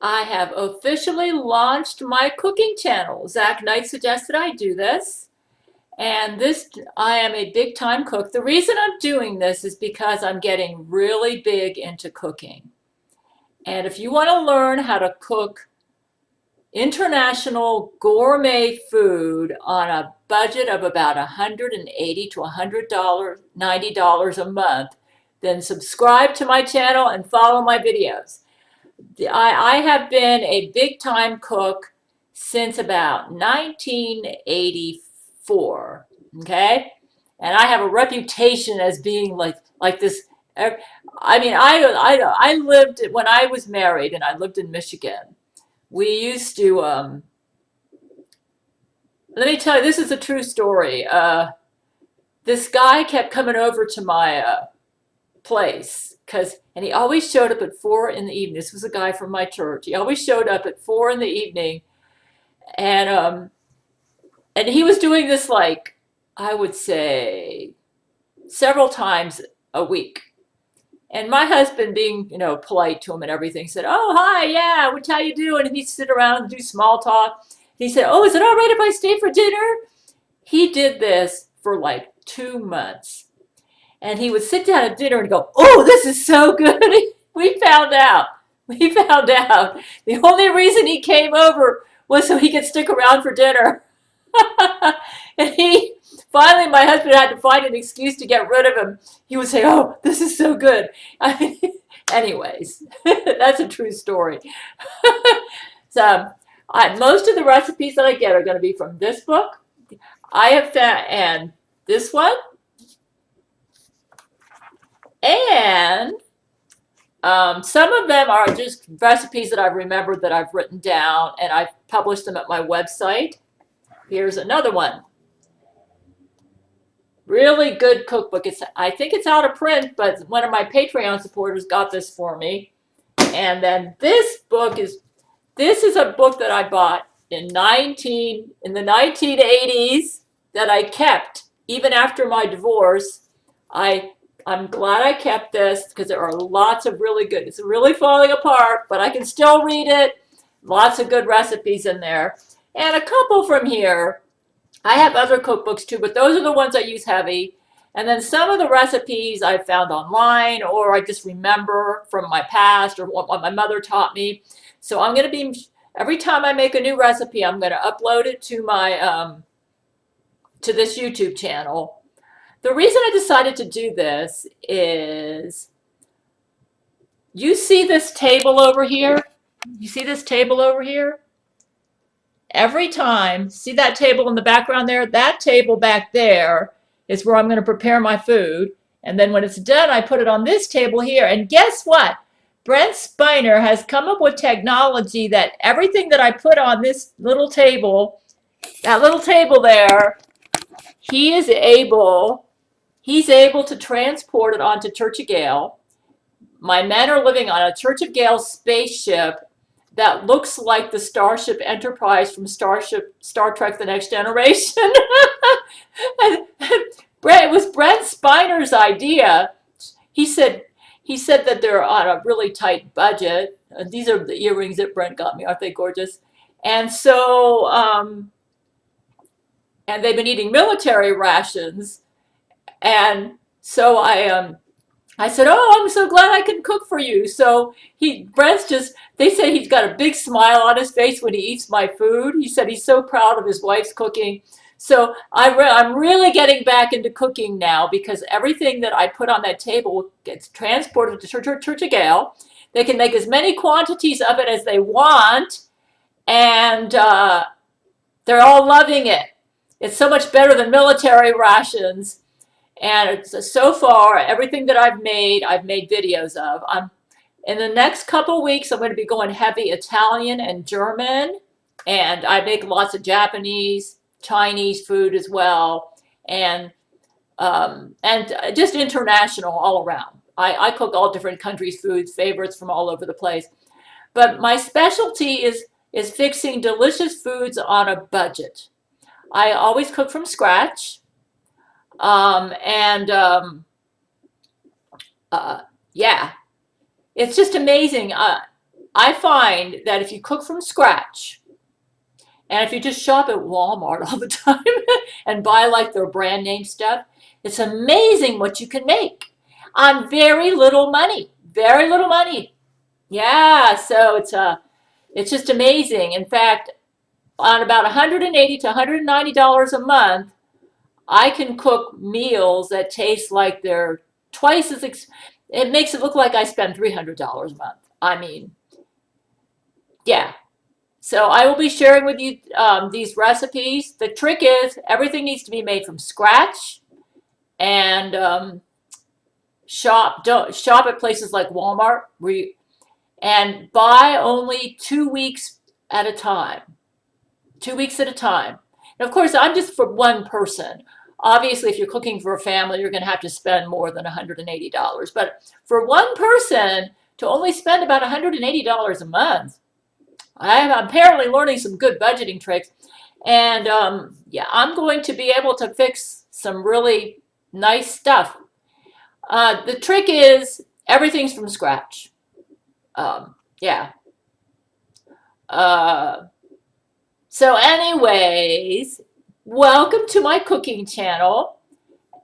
I have officially launched my cooking channel. Zach Knight suggested I do this. And I am a big time cook. The reason I'm doing this is because I'm getting really big into cooking. And if you want to learn how to cook international gourmet food on a budget of about $180 to $190 a month, then subscribe to my channel and follow my videos. I have been a big time cook since about 1984. Okay. And I have a reputation as being like this. I mean, I lived when I was married and I lived in Michigan. We used to, let me tell you, this is a true story. This guy kept coming over to my place and he always showed up at 4 in the evening. This was a guy from my church. He always showed up at 4 in the evening, and he was doing this, like, I would say several times a week. And my husband, being polite to him and everything, said, "Oh, hi, yeah, how you doing?" And he'd sit around and do small talk. He said, "Oh, is it all right if I stay for dinner?" He did this for like 2 months. And he would sit down at dinner and go, "Oh, this is so good." We found out. We found out. The only reason he came over was so he could stick around for dinner. And finally, my husband had to find an excuse to get rid of him. He would say, "Oh, this is so good." Anyways, that's a true story. So, most of the recipes that I get are going to be from this book. I have found, and this one, and some of them are just recipes that I've remembered that I've written down, and I've published them at my website. Here's another one. Really good cookbook. I think it's out of print, but one of my Patreon supporters got this for me. And then this is a book that I bought in the 1980s that I kept even after my divorce. I'm glad I kept this because there are lots of really good. It's really falling apart, but I can still read it. Lots of good recipes in there. And a couple from here. I have other cookbooks too, but those are the ones I use heavy. And then some of the recipes I found online, or I just remember from my past, or what my mother taught me. So I'm going to be, every time I make a new recipe, I'm going to upload it to to this YouTube channel. The reason I decided to do this is, you see this table over here? You see this table over here? Every time, see that table in the background there? That table back there is where I'm going to prepare my food. And then when it's done, I put it on this table here. And guess what? Brent Spiner has come up with technology that everything that I put on this little table, that little table there, he's able to transport it onto Church of Gail. My men are living on a Church of Gail spaceship that looks like the Starship Enterprise from Star Trek: The Next Generation. It was Brent Spiner's idea. He said that they're on a really tight budget. These are the earrings that Brent got me. Aren't they gorgeous? And so, and they've been eating military rations. And so I said, "Oh, I'm so glad I can cook for you." So they said he's got a big smile on his face when he eats my food. He said he's so proud of his wife's cooking. So I'm really getting back into cooking now, because everything that I put on that table gets transported to Church of Gail. They can make as many quantities of it as they want, and they're all loving it. It's so much better than military rations. And so far, everything that I've made videos of. In the next couple weeks, I'm going to be going heavy Italian and German. And I make lots of Japanese, Chinese food as well. And just international all around. I cook all different countries' foods, favorites from all over the place. But my specialty is fixing delicious foods on a budget. I always cook from scratch. And yeah, it's just amazing. I find that if you cook from scratch, and if you just shop at Walmart all the time and buy like their brand name stuff, it's amazing what you can make on very little money. Very little money. Yeah, so it's just amazing. In fact, on about $180 to $190 a month, I can cook meals that taste like they're twice as it makes it look like I spend $300 a month. I mean, yeah. So I will be sharing with you these recipes. The trick is everything needs to be made from scratch, and don't shop at places like Walmart and buy only 2 weeks at a time. 2 weeks at a time. And of course, I'm just for one person. Obviously, if you're cooking for a family, you're going to have to spend more than $180. But for one person to only spend about $180 a month, I'm apparently learning some good budgeting tricks. And yeah, I'm going to be able to fix some really nice stuff. The trick is everything's from scratch. Yeah. So anyways, welcome to my cooking channel.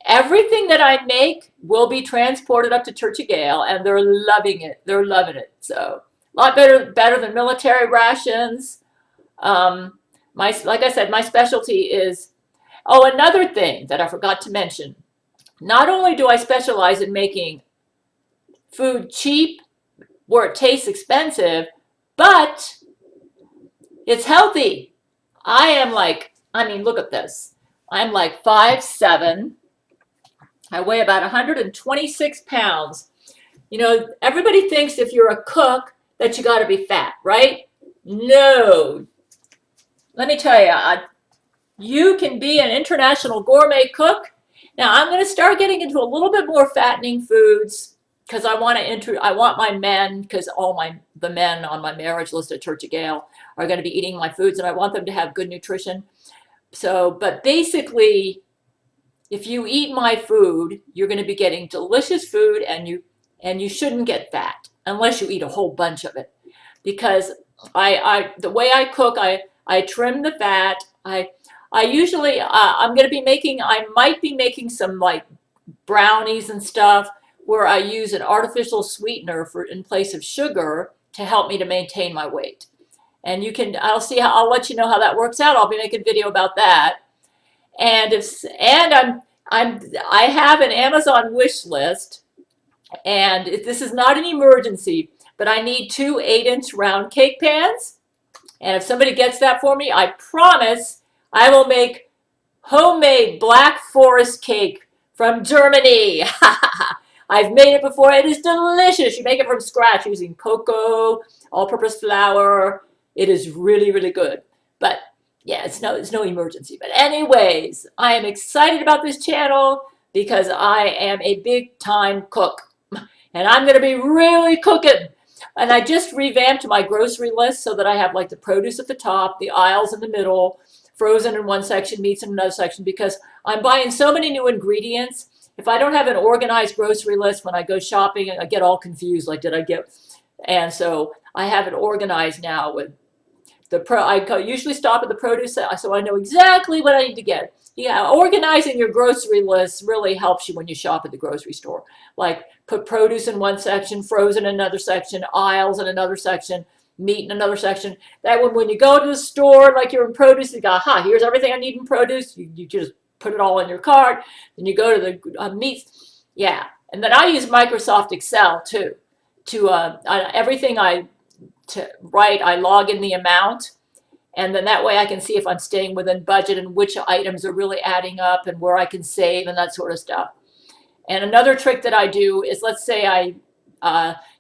Everything that I make will be transported up to Church of Gail, and they're loving it. They're loving it. So a lot better than military rations. Like I said, my specialty is, oh, another thing that I forgot to mention. Not only do I specialize in making food cheap where it tastes expensive, but it's healthy. I mean, look at this. I'm like 5'7". I weigh about 126 pounds. You know, everybody thinks if you're a cook that you got to be fat, right? No. Let me tell you, you can be an international gourmet cook. Now, I'm going to start getting into a little bit more fattening foods because I want my men, because the men on my marriage list at Church of Gail are going to be eating my foods, and I want them to have good nutrition. So, but basically, if you eat my food, you're going to be getting delicious food, and you shouldn't get fat unless you eat a whole bunch of it. Because the way I cook, I trim the fat. I usually I might be making some like brownies and stuff where I use an artificial sweetener in place of sugar to help me to maintain my weight. And I'll let you know how that works out. I'll be making a video about that. And I have an Amazon wish list, and this is not an emergency, but I need 2 8-inch round cake pans. And if somebody gets that for me, I promise I will make homemade Black Forest cake from Germany. I've made it before. It is delicious. You make it from scratch using cocoa, all-purpose flour. It is really, really good. But yeah, it's no emergency. But anyways, I am excited about this channel because I am a big-time cook. And I'm going to be really cooking. And I just revamped my grocery list so that I have like the produce at the top, the aisles in the middle, frozen in one section, meats in another section, because I'm buying so many new ingredients. If I don't have an organized grocery list when I go shopping, I get all confused, like did I get, and so I have it organized now with I usually stop at the produce so I know exactly what I need to get. Yeah, organizing your grocery list really helps you when you shop at the grocery store. Like put produce in one section, frozen in another section, aisles in another section, meat in another section. That when you go to the store, like you're in produce, you go, aha, here's everything I need in produce. You just put it all in your cart. Then you go to the meats. Yeah, and then I use Microsoft Excel too. Everything I log in the amount. And then that way I can see if I'm staying within budget and which items are really adding up and where I can save and that sort of stuff. And another trick that I do is, let's say I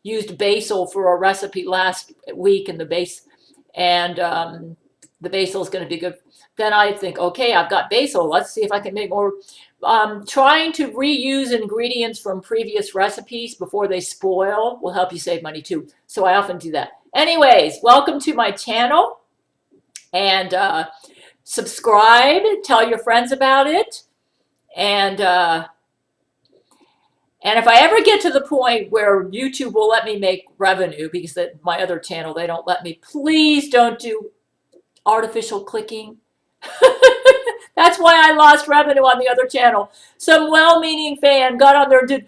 used basil for a recipe last week and the basil is going to be good. Then I think, okay, I've got basil. Let's see if I can make more. Trying to reuse ingredients from previous recipes before they spoil will help you save money too. So I often do that. Anyways, welcome to my channel. And subscribe, tell your friends about it, and And if I ever get to the point where YouTube will let me make revenue, because my other channel, they don't let me, please don't do artificial clicking. That's why I lost revenue on the other channel. Some well-meaning fan got on there and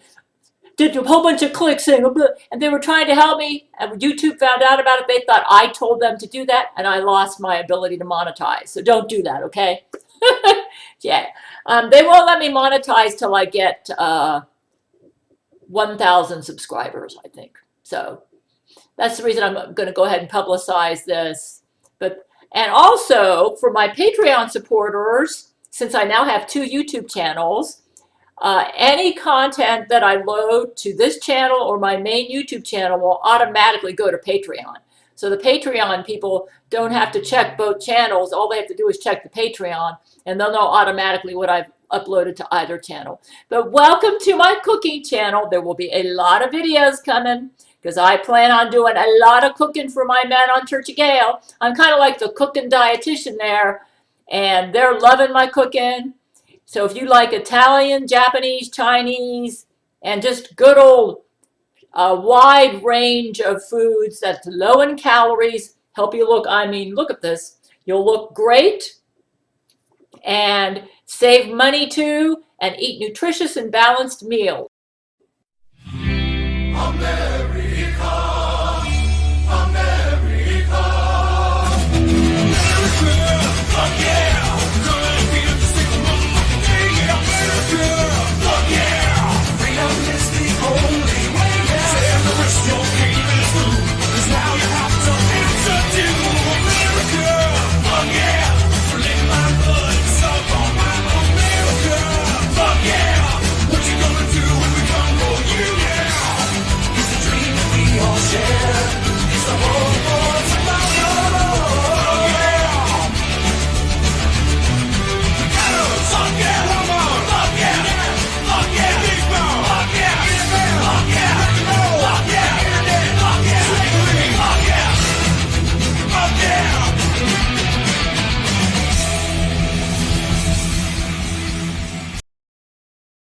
did a whole bunch of clicks saying, and they were trying to help me, and YouTube found out about it. They thought I told them to do that, and I lost my ability to monetize. So don't do that, okay? Yeah. They won't let me monetize till I get 1,000 subscribers, I think. So that's the reason I'm going to go ahead and publicize this. And also for my Patreon supporters, since I now have 2 YouTube channels, any content that I load to this channel or my main YouTube channel will automatically go to Patreon. So the Patreon people don't have to check both channels. All they have to do is check the Patreon, and they'll know automatically what I've uploaded to either channel. But welcome to my cooking channel. There will be a lot of videos coming, because I plan on doing a lot of cooking for my men on Church of Gail. I'm kind of like the cooking dietitian there, and they're loving my cooking. So if you like Italian, Japanese, Chinese, and just good old wide range of foods that's low in calories, help you look, I mean, look at this. You'll look great and save money too, and eat nutritious and balanced meals.